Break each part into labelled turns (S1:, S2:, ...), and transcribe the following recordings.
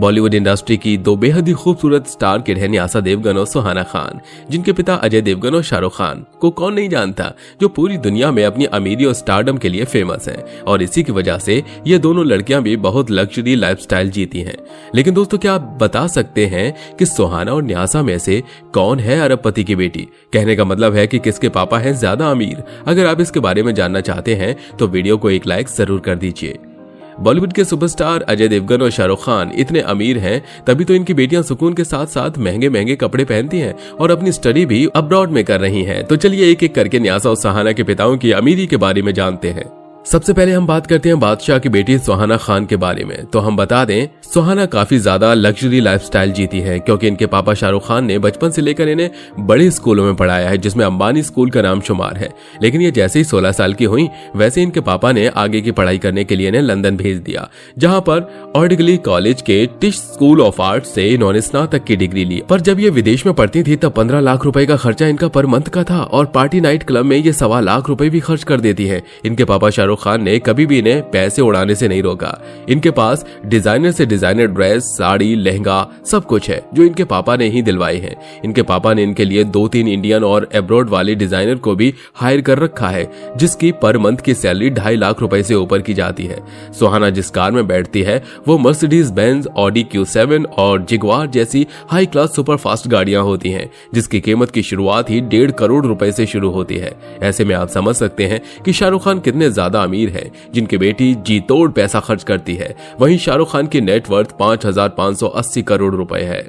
S1: Bollywood industry की दो बेहद ही खूबसूरत स्टार किड है न्यासा देवगन और सुहाना खान, जिनके पिता अजय देवगन और शाहरुख खान को कौन नहीं जानता, जो पूरी दुनिया में अपनी अमीरी और स्टारडम के लिए फेमस हैं। और इसी की वजह से ये दोनों लड़कियां भी बहुत लग्जरी लाइफस्टाइल जीती हैं। लेकिन दोस्तों, क्या आप बता सकते हैं कि सुहाना और न्यासा में से कौन है अरबपति की बेटी? कहने का मतलब है कि किसके पापा हैं ज्यादा अमीर। अगर आप इसके बारे में जानना चाहते हैं तो वीडियो को एक लाइक जरूर कर दीजिए। बॉलीवुड के सुपरस्टार अजय देवगन और शाहरुख खान इतने अमीर हैं, तभी तो इनकी बेटियां सुकून के साथ साथ महंगे महंगे कपड़े पहनती हैं और अपनी स्टडी भी अब्रॉड में कर रही हैं। तो चलिए एक एक करके न्यासा और सुहाना के पिताओं की अमीरी के बारे में जानते हैं। सबसे पहले हम बात करते हैं बादशाह की बेटी सुहाना खान के बारे में। तो हम बता दें, सुहाना काफी ज्यादा लग्जरी लाइफस्टाइल जीती है, क्योंकि इनके पापा शाहरुख खान ने बचपन से लेकर इन्हें बड़े स्कूलों में पढ़ाया है, जिसमें अंबानी स्कूल का नाम शुमार है। लेकिन ये जैसे ही 16 साल की हुई, वैसे इनके पापा ने आगे की पढ़ाई करने के लिए इन्हें लंदन भेज दिया, जहां पर ऑर्डिगली कॉलेज के टिश स्कूल ऑफ आर्ट से इन्होंने स्नातक की डिग्री ली। पर जब ये विदेश में पढ़ती थी तब 15 लाख रुपए का खर्चा इनका पर मंथ का था, और पार्टी नाइट क्लब में ये 1.25 लाख रुपए भी खर्च कर देती है। इनके पापा शाहरुख खान ने कभी भी इन्हें पैसे उड़ाने से नहीं रोका। इनके पास डिजाइनर से डिजाइनर ड्रेस, साड़ी, लहंगा सब कुछ है, जो इनके पापा ने ही दिलवाए हैं। इनके पापा ने इनके लिए 2-3 इंडियन और अब्रॉड वाले डिजाइनर को भी हायर कर रखा है, जिसकी पर मंथ की सैलरी 2.5 लाख रुपए से ऊपर की जाती है। सुहाना जिस कार में बैठती है वो मर्सिडीज बेंज, ऑडी Q7 और जिगवार जैसी हाई क्लास सुपर फास्ट गाड़ियां होती हैं, जिसकी कीमत की शुरुआत ही 1.5 करोड़ रुपए से शुरू होती है। ऐसे में आप समझ सकते हैं कि शाहरुख खान कितने ज्यादा अमीर हैं, जिनकी बेटी जी तोड़ पैसा खर्च करती है। वहीं शाहरुख खान की नेटवर्थ 5,580 करोड़ रुपए है।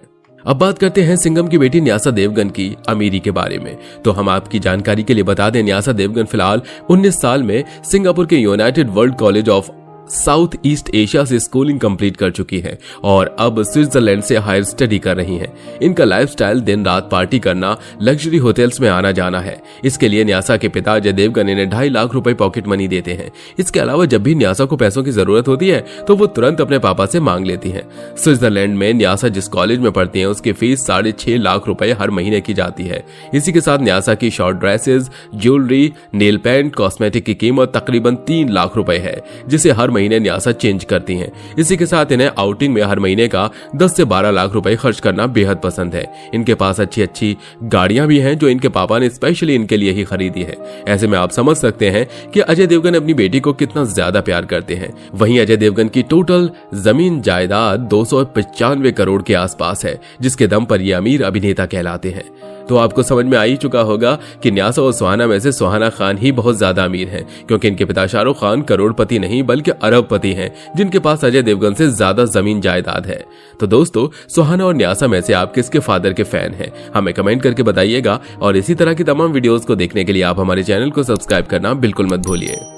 S1: अब बात करते हैं सिंघम की बेटी न्यासा देवगन की अमीरी के बारे में। तो हम आपकी जानकारी के लिए बता दें, न्यासा देवगन फिलहाल 19 साल में सिंगापुर के United world college of south east Asia से स्कूलिंग कंप्लीट कर चुकी है और अब स्विट्जरलैंड से हायर स्टडी कर रही हैं। इनका लाइफस्टाइल दिन रात पार्टी करना, लग्जरी होटल्स में आना जाना है। इसके लिए न्यासा के पिता अजय देवगन इन्हें 2.5 लाख रुपए पॉकेट मनी देते हैं। इसके अलावा जब भी न्यासा को पैसों की जरूरत होती है तो वो तुरंत अपने पापा से मांग लेती है। स्विट्जरलैंड में न्यासा जिस कॉलेज में पढ़ती है उसकी फीस 6.5 लाख रुपए हर महीने की जाती है। इसी के साथ न्यासा की short dresses, jewellery, nail paint, cosmetic की कीमत तकरीबन 3 लाख रुपए है, जिसे हर महीने न्यासा चेंज करती हैं। इसी के साथ इन्हें आउटिंग में हर महीने का 10 से 12 लाख रुपए खर्च करना बेहद पसंद है। इनके पास अच्छी अच्छी गाड़ियां भी हैं, जो इनके पापा ने स्पेशली इनके लिए ही खरीदी है। ऐसे में आप समझ सकते हैं कि अजय देवगन अपनी बेटी को कितना ज्यादा प्यार करते हैं। वहीं अजय देवगन की टोटल जमीन जायदाद 295 करोड़ के आसपास है, जिसके दम पर ये अमीर अभिनेता कहलाते हैं। तो आपको समझ में आ ही चुका होगा कि न्यासा और सुहाना में से सुहाना खान ही बहुत ज्यादा अमीर हैं, क्योंकि इनके पिता शाहरुख खान करोड़पति नहीं बल्कि अरबपति हैं, जिनके पास अजय देवगन से ज्यादा जमीन जायदाद है। तो दोस्तों, सुहाना और न्यासा में से आप किसके फादर के फैन हैं, हमें कमेंट करके बताइएगा। और इसी तरह की तमाम वीडियोस को देखने के लिए आप हमारे चैनल को सब्सक्राइब करना बिल्कुल मत भूलिए।